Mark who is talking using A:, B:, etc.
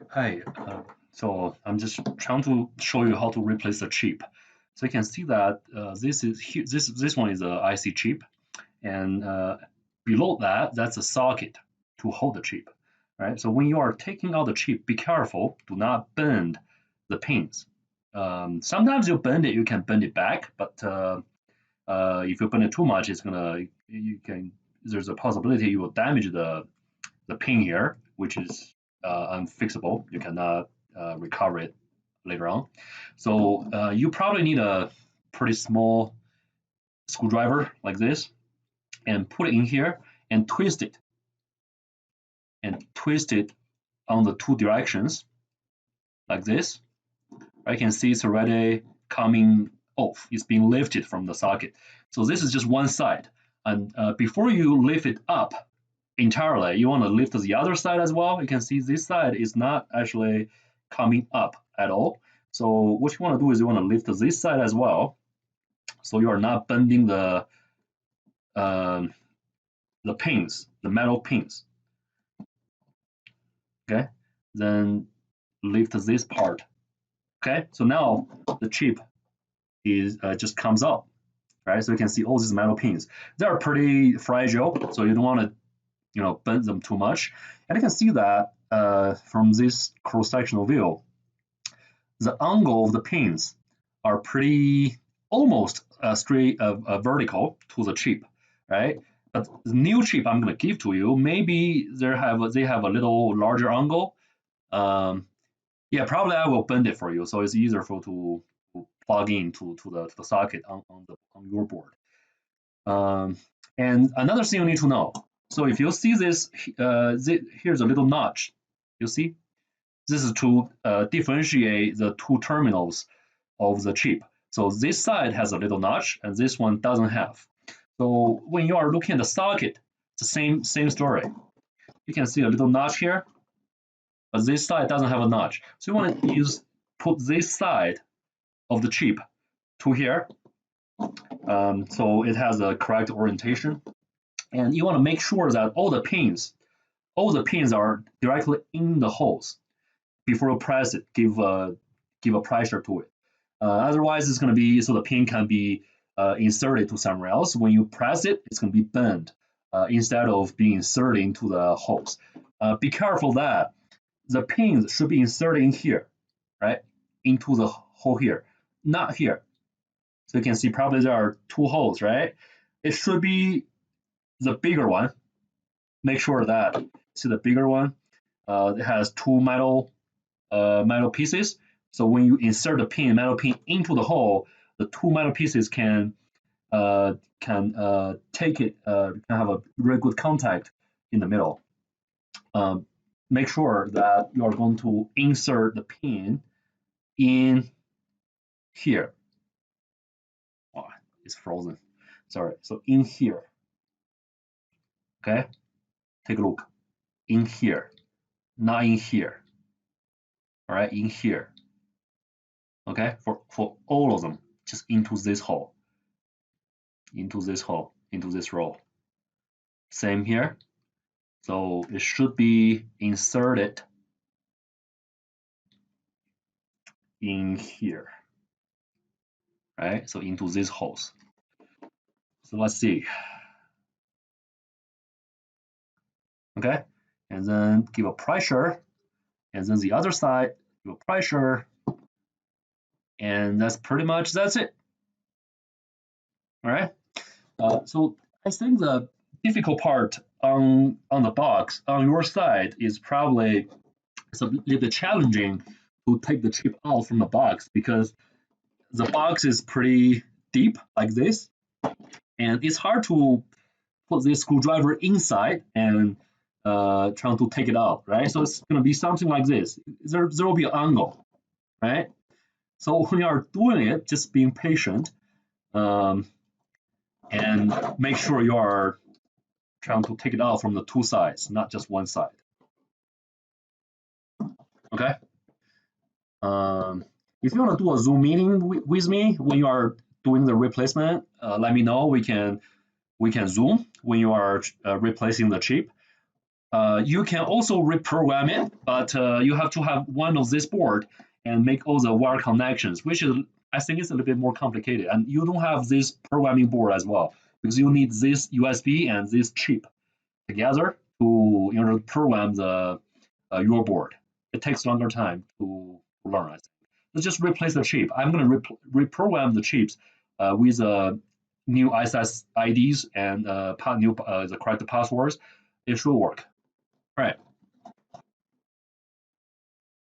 A: Hi, so I'm just trying to show you how to replace the chip. So you can see that this one is a IC chip, and below that, that's a socket to hold the chip, right? So when you are taking out the chip, be careful, do not bend the pins. Sometimes you bend it, you can bend it back, but if you bend it too much, there's a possibility you will damage the pin here, which is unfixable. You cannot recover it later on. So you probably need a pretty small screwdriver like this and put it in here and twist it on the two directions like this. I can see it's already coming off. It's being lifted from the socket. So this is just one side. And before you lift it up entirely, you want to lift the other side as well. You can see this side is not actually coming up at all. So what you want to do is you want to lift this side as well. So you are not bending um, the pins, the metal pins. Okay, then lift this part. Okay, so now the chip is just comes out, right? So you can see all these metal pins. They are pretty fragile, so you don't want to bend them too much. And you can see that from this cross-sectional view, the angle of the pins are pretty almost straight vertical to the chip, right? But the new chip I'm going to give to you, maybe they have a little larger angle. Yeah, probably I will bend it for you, so it's easier to plug in to the socket on your board. And another thing you need to know. So if you see this, here's a little notch. You see, this is to differentiate the two terminals of the chip. So this side has a little notch, and this one doesn't have. So when you are looking at the socket, it's the same story. You can see a little notch here, but this side doesn't have a notch. So you want to put this side of the chip to here, so it has a correct orientation. And you want to make sure that all the pins are directly in the holes before you press it. Give a pressure to it. Otherwise, it's going to be so the pin can be inserted to somewhere else. When you press it, it's going to be bent instead of being inserted into the holes. Be careful that the pins should be inserted in here, right, into the hole here, not here. So you can see probably there are two holes, right? It should be the bigger one. Make sure that see the bigger one. It has two metal pieces. So when you insert the metal pin into the hole, the two metal pieces can take it, can have a very good contact in the middle. Make sure that you are going to insert the pin in here. Oh, it's frozen. Sorry. So in here. Okay. Take a look. In here, not in here. All right, in here. Okay, for all of them, just into this hole, into this row. Same here. So it should be inserted in here, right? So into these holes. So let's see. Okay, and then give a pressure, and then the other side, give a pressure, and that's it. All right. So I think the difficult part on the box on your side is probably it's a little bit challenging to take the chip out from the box because the box is pretty deep like this, and it's hard to put this screwdriver inside and trying to take it out, right? So it's going to be something like this. There will be an angle, right? So when you are doing it, just being patient and make sure you are trying to take it out from the two sides, not just one side. Okay. If you want to do a Zoom meeting with me when you are doing the replacement, let me know. We can Zoom when you are replacing the chip. You can also reprogram it, but you have to have one of this board and make all the wire connections, which is I think it's a little bit more complicated. And you don't have this programming board as well because you need this USB and this chip together to program the your board. It takes longer time to learn. I think. Let's just replace the chip. I'm going to reprogram the chips with new ISS IDs and the correct passwords. It should work. All right.